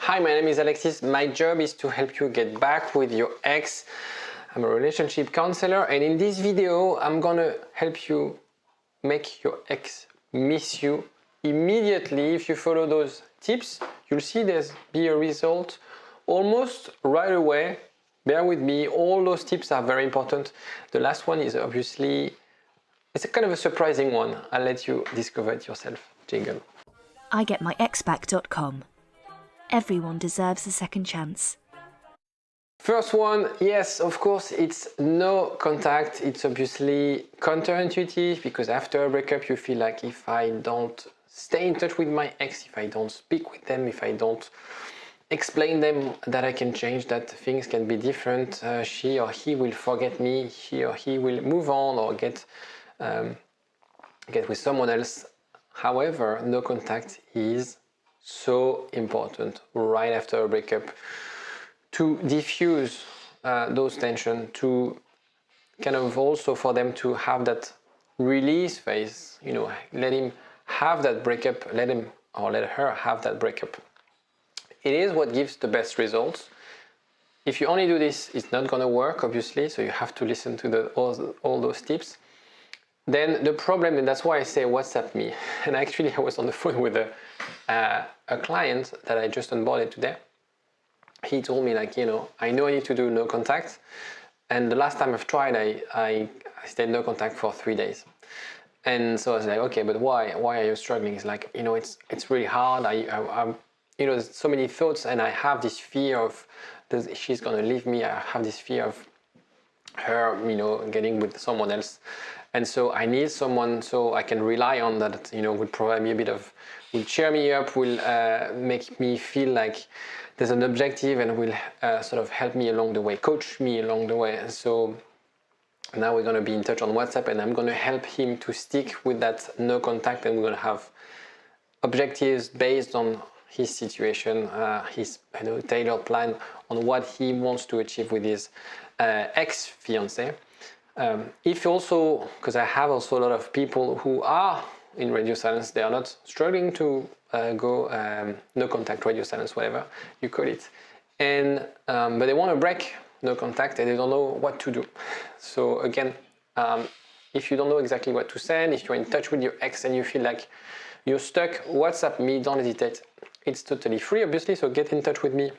Hi, my name is Alexis. My job is to help you get back with your ex. I'm a relationship counselor, and in this video, I'm gonna help you make your ex miss you immediately. If you follow those tips, you'll see there's be a result almost right away. Bear with me, all those tips are very important. The last one is obviously, it's a kind of a surprising one. I'll let you discover it yourself. Jingle. IGetMyExBack.com. Everyone deserves a second chance. First one, yes, of course, it's no contact. It's obviously counterintuitive because after a breakup, you feel like if I don't stay in touch with my ex, if I don't speak with them, if I don't explain them that I can change, that things can be different, she or he will forget me, he or he will move on or get with someone else. However, no contact is so important right after a breakup to diffuse those tensions, to kind of also for them to have that release phase, you know, let him have that breakup, let him or let her have that breakup. It is what gives the best results. If you only do this, it's not going to work, obviously, so you have to listen to all those tips. Then the problem, and that's why I say WhatsApp me, and actually I was on the phone with a client that I just onboarded today. He told me, like, you know, I know I need to do no contact, and the last time I've tried, I stayed no contact for 3 days. And so I was like, okay, but why are you struggling? It's like, you know, it's really hard. I'm you know, there's so many thoughts, and I have this fear of she's gonna leave me. I have this fear of her, you know, getting with someone else. And so I need someone so I can rely on that, you know, will provide me a bit of, will cheer me up, will make me feel like there's an objective and will sort of help me along the way, coach me along the way. And so now we're going to be in touch on WhatsApp, and I'm going to help him to stick with that no contact, and we're going to have objectives based on his situation, his tailored plan on what he wants to achieve with his ex-fiancée. If also, because I have also a lot of people who are in radio silence, they are not struggling to go no contact, radio silence, whatever you call it, and but they want to break no contact and they don't know what to do. So again, if you don't know exactly what to send, if you're in touch with your ex and you feel like you're stuck, WhatsApp me, don't hesitate. It's totally free, obviously, so get in touch with me.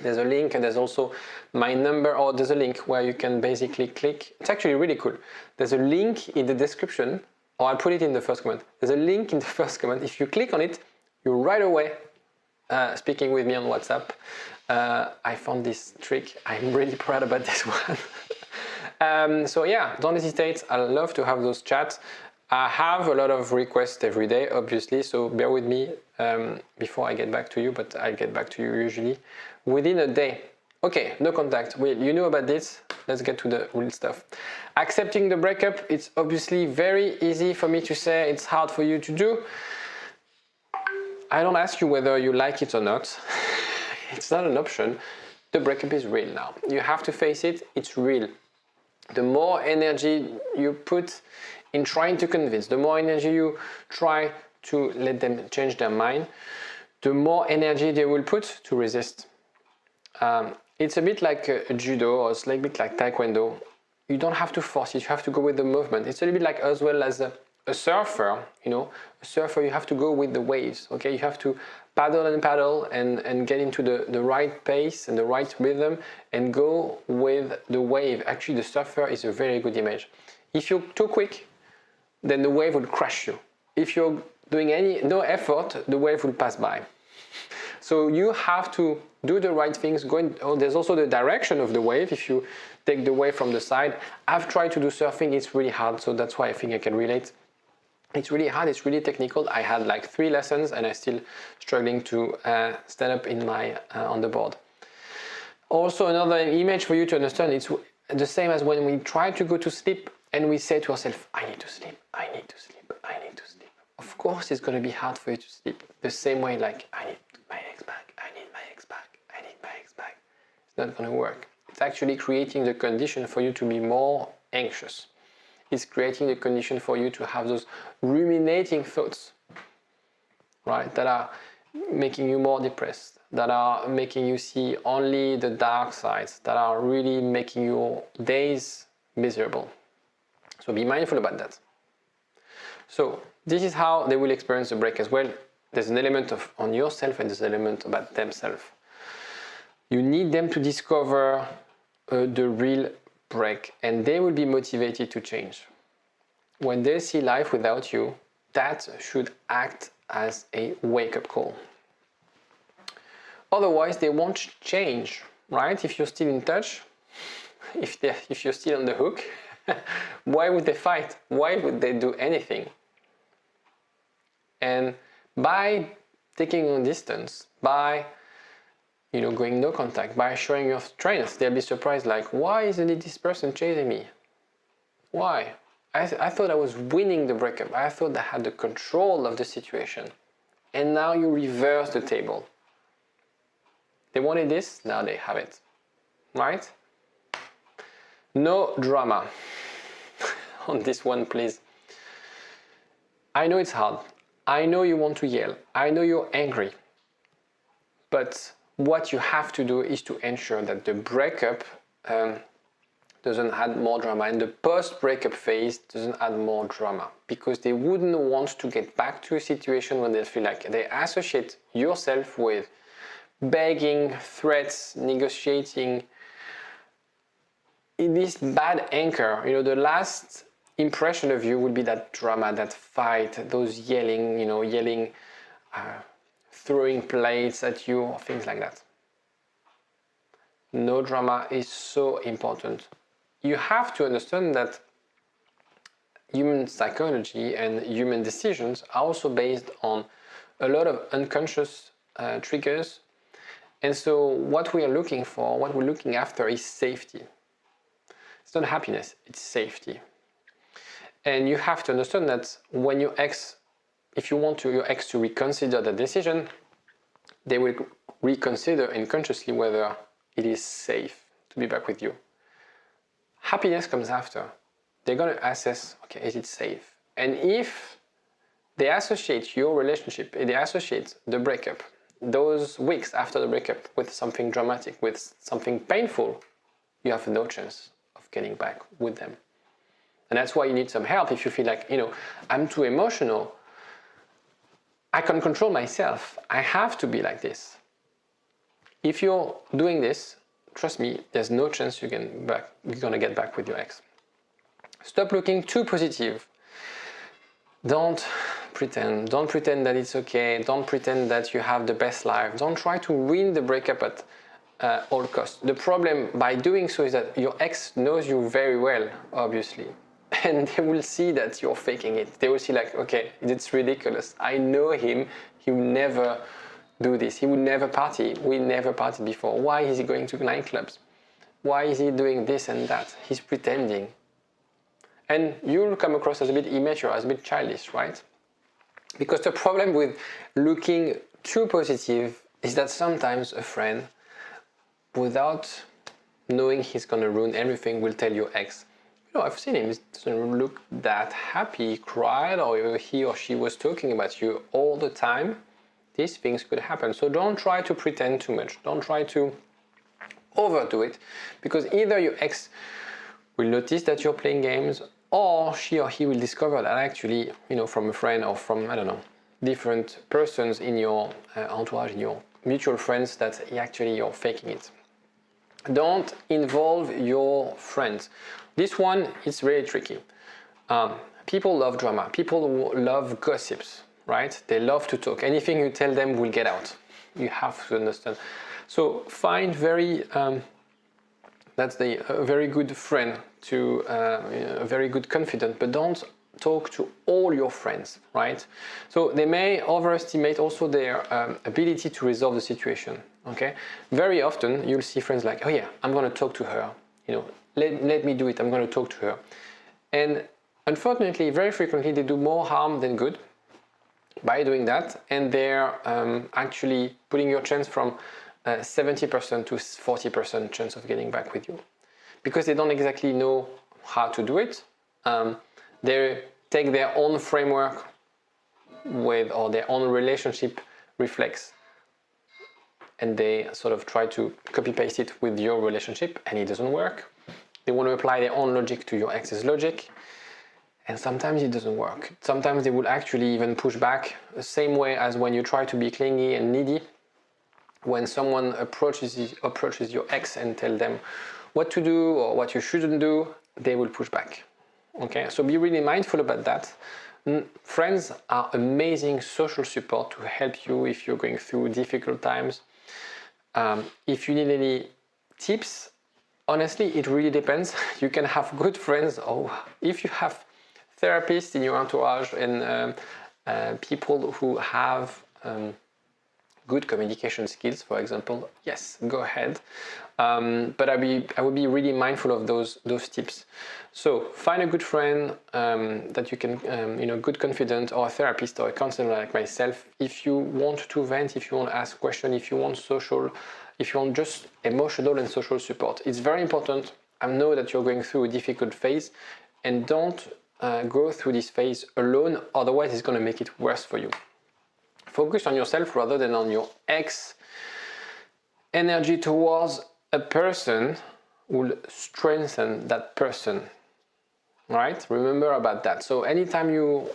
There's a link, and there's also my number, or there's a link where you can basically click. It's actually really cool. There's a link in the description, or I'll put it in the first comment. There's a link in the first comment. If you click on it, you're right away speaking with me on WhatsApp. I found this trick. I'm really proud about this one. So yeah, don't hesitate. I love to have those chats. I have a lot of requests every day, obviously, so bear with me before I get back to you, but I'll get back to you usually within a day. Okay, no contact. Well, you know about this. Let's get to the real stuff. Accepting the breakup, it's obviously very easy for me to say, it's hard for you to do. I don't ask you whether you like it or not. It's not an option. The breakup is real now. You have to face it, it's real. The more energy you put in trying to convince, the more energy you try to let them change their mind, the more energy they will put to resist. It's a bit like a judo, or it's a bit like taekwondo. You don't have to force it, you have to go with the movement. It's a little bit like as well as a surfer, you know. A surfer, you have to go with the waves, okay? You have to paddle and get into the right pace and the right rhythm and go with the wave. Actually, the surfer is a very good image. If you're too quick, then the wave will crush you. If you're doing no effort, the wave will pass by. So you have to do the right things. There's also the direction of the wave. If you take the wave from the side, I've tried to do surfing. It's really hard, so that's why I think I can relate. It's really hard. It's really technical. I had like 3 lessons, and I'm still struggling to stand up in my on the board. Also, another image for you to understand. It's the same as when we try to go to sleep and we say to ourselves, "I need to sleep. I need to sleep. I need to sleep." Of course, it's going to be hard for you to sleep. The same way, like, I need my ex back. I need my ex back. I need my ex back. It's not going to work. It's actually creating the condition for you to be more anxious. It's creating the condition for you to have those ruminating thoughts, right, that are making you more depressed, that are making you see only the dark sides, that are really making your days miserable. So be mindful about that. So this is how they will experience the break as well. There's an element of on yourself and there's an element about themselves. You need them to discover the real break, and they will be motivated to change. When they see life without you, that should act as a wake-up call. Otherwise, they won't change, right? If you're still in touch, if you're still on the hook, why would they fight? Why would they do anything? And by taking on distance, by going no contact, by showing your strength, they'll be surprised, like, why isn't it this person chasing me? Why? I thought I was winning the breakup. I thought I had the control of the situation. And now you reverse the table. They wanted this, now they have it. Right? No drama on this one, please. I know it's hard. I know you want to yell. I know you're angry. But what you have to do is to ensure that the breakup doesn't add more drama, and the post-breakup phase doesn't add more drama, because they wouldn't want to get back to a situation when they feel like they associate yourself with begging, threats, negotiating. In this bad anchor, the last impression of you will be that drama, that fight, those yelling, throwing plates at you, or things like that. No drama is so important. You have to understand that human psychology and human decisions are also based on a lot of unconscious triggers. And so what we are looking for, what we're looking after is safety. It's not happiness, it's safety. And you have to understand that when your ex, if you want your ex to reconsider the decision, they will reconsider unconsciously whether it is safe to be back with you. Happiness comes after. They're going to assess, okay, is it safe? And if they associate your relationship, they associate the breakup, those weeks after the breakup, with something dramatic, with something painful, you have no chance of getting back with them. And that's why you need some help. If you feel like, I'm too emotional, I can't control myself, I have to be like this. If you're doing this, trust me, there's no chance you're gonna get back with your ex. Stop looking too positive. Don't pretend that it's okay. Don't pretend that you have the best life. Don't try to win the breakup at all costs. The problem by doing so is that your ex knows you very well, obviously. And they will see that you're faking it. They will see like, okay, it's ridiculous. I know him. He will never do this. He would never party. We never partied before. Why is he going to nightclubs? Why is he doing this and that? He's pretending. And you'll come across as a bit immature, as a bit childish, right? Because the problem with looking too positive is that sometimes a friend, without knowing he's going to ruin everything, will tell your ex, I've seen him, he doesn't look that happy, he cried, or he or she was talking about you all the time. These things could happen. So don't try to pretend too much. Don't try to overdo it, because either your ex will notice that you're playing games, or she or he will discover that actually, from a friend or from, different persons in your entourage, in your mutual friends, that actually you're faking it. Don't involve your friends. This one is really tricky. People love drama. People love gossips, right? They love to talk. Anything you tell them will get out. You have to understand. So find that's a very good friend, a very good confidant, but don't talk to all your friends, right? So they may overestimate also their ability to resolve the situation, okay? Very often you'll see friends like, oh yeah, I'm going to talk to her, let me do it, I'm going to talk to her. And unfortunately, very frequently they do more harm than good by doing that, and they're actually putting your chance from 70% to 40% chance of getting back with you, because they don't exactly know how to do it. They take their own framework or their own relationship reflex and they sort of try to copy paste it with your relationship, and it doesn't work. They want to apply their own logic to your ex's logic, and sometimes it doesn't work. Sometimes they will actually even push back the same way as when you try to be clingy and needy. When someone approaches your ex and tell them what to do or what you shouldn't do, they will push back. Okay, so be really mindful about that. Friends are amazing social support to help you if you're going through difficult times. If you need any tips, honestly, it really depends. You can have good friends, or if you have therapists in your entourage and people who have good communication skills, for example, yes, go ahead. But I would be really mindful of those tips. So find a good friend that you can, good confidant, or a therapist or a counselor like myself. If you want to vent, if you want to ask questions, if you want just emotional and social support, it's very important. I know that you're going through a difficult phase, and don't go through this phase alone, otherwise it's going to make it worse for you. Focus on yourself rather than on your ex. Energy towards a person will strengthen that person. Right? Remember about that. So anytime your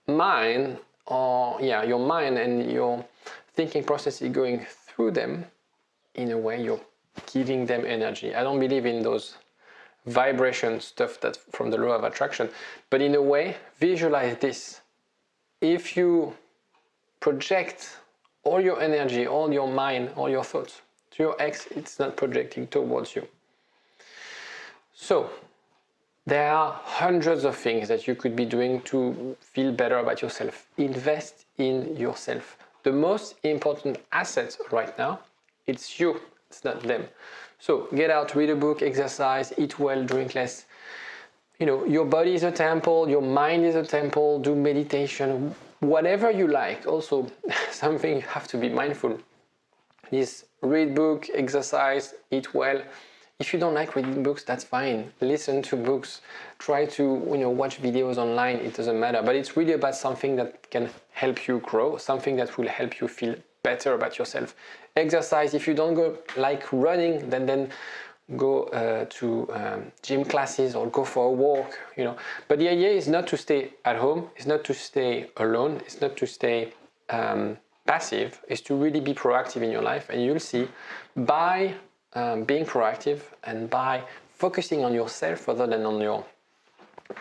mind and your thinking process is going through them, in a way you're giving them energy. I don't believe in those vibration stuff that from the law of attraction, but in a way, visualize this. If you project all your energy, all your mind, all your thoughts to your ex, it's not projecting towards you. So there are hundreds of things that you could be doing to feel better about yourself. Invest in yourself. The most important asset right now, it's you, it's not them. So get out, read a book, exercise, eat well, drink less. Your body is a temple, your mind is a temple, do meditation, whatever you like. Also, something you have to be mindful is read book, exercise, eat well. If you don't like reading books, that's fine. Listen to books, try to watch videos online, it doesn't matter. But it's really about something that can help you grow, something that will help you feel better about yourself. Exercise, if you don't like running, then go to gym classes or go for a walk, But the idea is not to stay at home, it's not to stay alone, it's not to stay passive, it's to really be proactive in your life. And you'll see by being proactive and by focusing on yourself rather than on your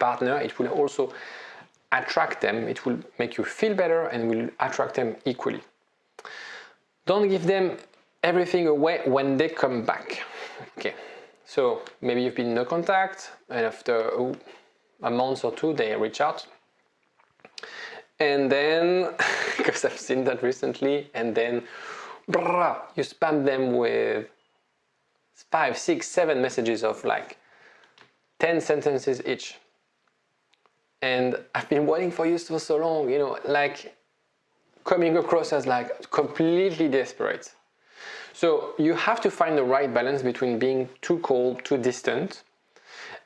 partner, it will also attract them, it will make you feel better and will attract them equally. Don't give them everything away when they come back. Okay, so maybe you've been in no contact, and after a month or two they reach out, and then because I've seen that recently, and then you spam them with 5, 6, 7 messages of like 10 sentences each, and I've been waiting for you for so long, like coming across as like completely desperate. So you have to find the right balance between being too cold, too distant,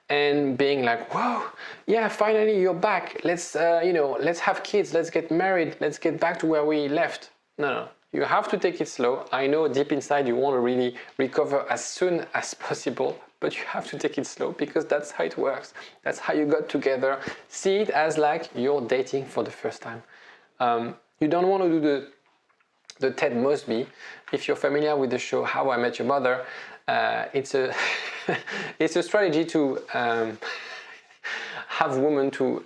and being like, whoa, yeah, finally you're back. Let's have kids. Let's get married. Let's get back to where we left. No. You have to take it slow. I know deep inside you want to really recover as soon as possible, but you have to take it slow because that's how it works. That's how you got together. See it as like you're dating for the first time. You don't want to do the Ted Mosby. If you're familiar with the show How I Met Your Mother, it's a it's a strategy to have women to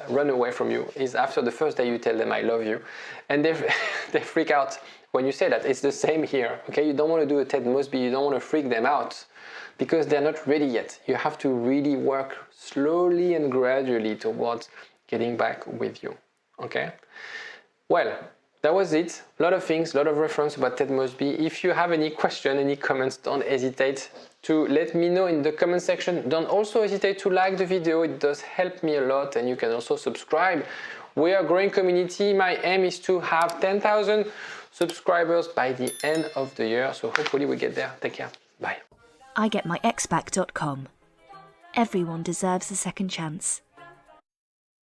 run away from you. Is after the first day you tell them I love you, and they freak out when you say that. It's the same here. Okay, you don't want to do a Ted Mosby. You don't want to freak them out because they're not ready yet. You have to really work slowly and gradually towards getting back with you. Okay. Well, that was it. A lot of things, a lot of reference about Ted Mosby. If you have any question, any comments, don't hesitate to let me know in the comment section. Don't also hesitate to like the video. It does help me a lot, and you can also subscribe. We are a growing community. My aim is to have 10,000 subscribers by the end of the year. So hopefully we get there. Take care. Bye. igetmyexback.com. Everyone deserves a second chance.